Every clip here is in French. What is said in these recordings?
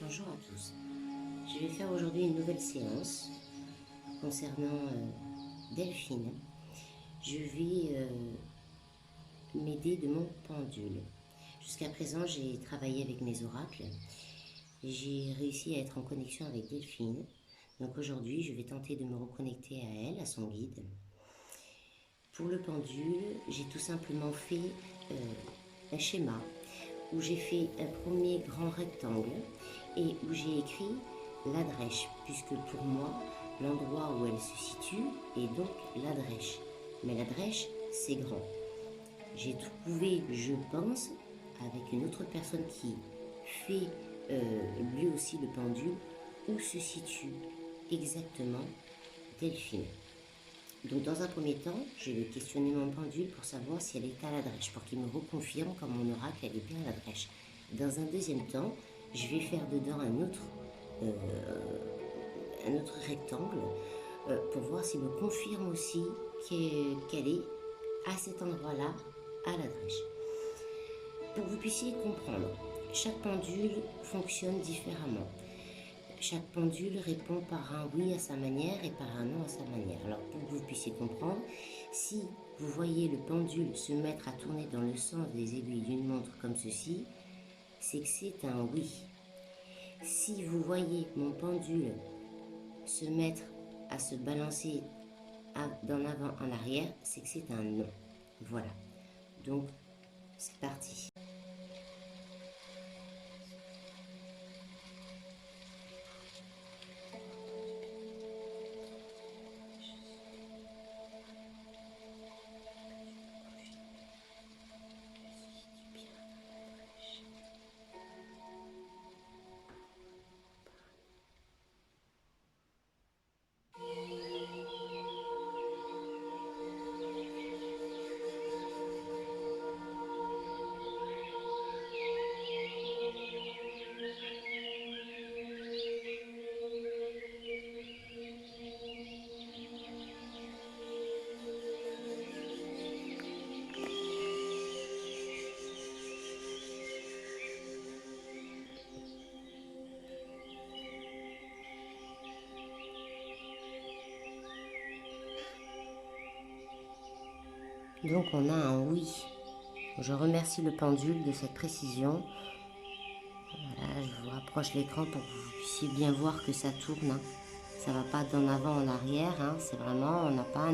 Bonjour à tous. Je vais faire aujourd'hui une nouvelle séance concernant Delphine. Je vais m'aider de mon pendule. Jusqu'à présent, j'ai travaillé avec mes oracles. J'ai réussi à être en connexion avec Delphine. Donc aujourd'hui, je vais tenter de me reconnecter à elle, à son guide. Pour le pendule, j'ai tout simplement fait un schéma où j'ai fait un premier grand rectangle et où j'ai écrit la drèche, puisque pour moi, l'endroit où elle se situe est donc la drèche. Mais la drèche, c'est grand. J'ai trouvé, je pense, avec une autre personne qui fait lui aussi le pendule, où se situe exactement Delphine. Donc dans un premier temps, je vais questionner mon pendule pour savoir si elle est à la drèche, pour qu'il me reconfirme comme mon oracle, elle est bien à la drèche. Dans un deuxième temps, je vais faire dedans un autre rectangle pour voir s'il me confirme aussi qu'elle est à cet endroit-là, à la drèche. Pour que vous puissiez comprendre, chaque pendule fonctionne différemment. Chaque pendule répond par un oui à sa manière et par un non à sa manière. Alors pour que vous puissiez comprendre, si vous voyez le pendule se mettre à tourner dans le sens des aiguilles d'une montre comme ceci, c'est que c'est un oui. Si vous voyez mon pendule se mettre à se balancer d'en avant en arrière, c'est que c'est un non. Voilà. Donc, c'est parti. Donc, on a un oui. Je remercie le pendule de cette précision. Voilà, je vous rapproche l'écran pour que vous puissiez bien voir que ça tourne. Hein. Ça va pas d'en avant en arrière. Hein. C'est vraiment, on n'a pas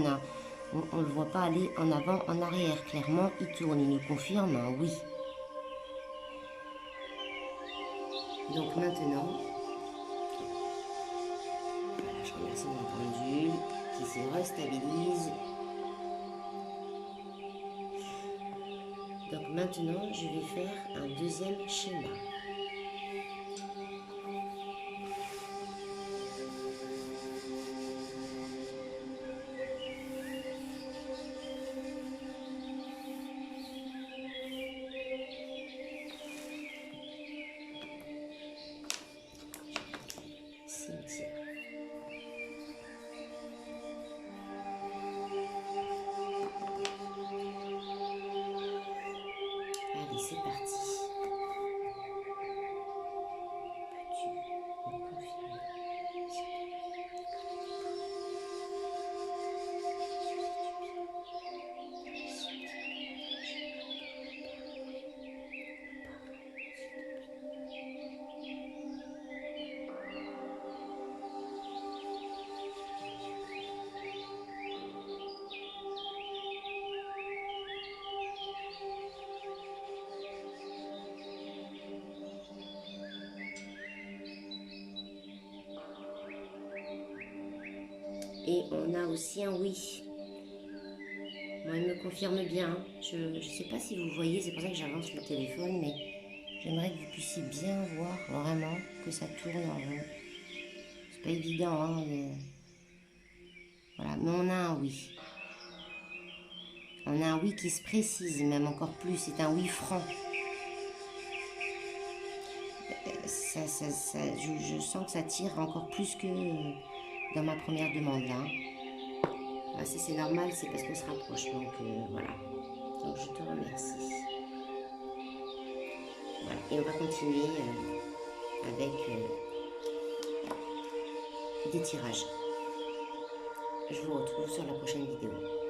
on le voit pas aller en avant en arrière. Clairement, il tourne, il nous confirme un oui. Donc maintenant, voilà, je remercie mon pendule qui se restabilise. Donc maintenant, je vais faire un deuxième schéma. Cimetière. Allez, c'est parti. Peux-tu me confirmer Et on a aussi un oui. Moi, il me confirme bien. Je ne sais pas si vous voyez, c'est pour ça que j'avance le téléphone, mais j'aimerais que vous puissiez bien voir vraiment que ça tourne en rond. C'est pas évident, hein. Voilà, mais on a un oui. On a un oui qui se précise, même encore plus. C'est un oui franc. Je sens que ça tire encore plus que dans ma première demande là. Ah, ça c'est normal, c'est parce qu'on se rapproche. Donc voilà. Donc je te remercie. Voilà. Et on va continuer. avec des tirages. Je vous retrouve sur la prochaine vidéo.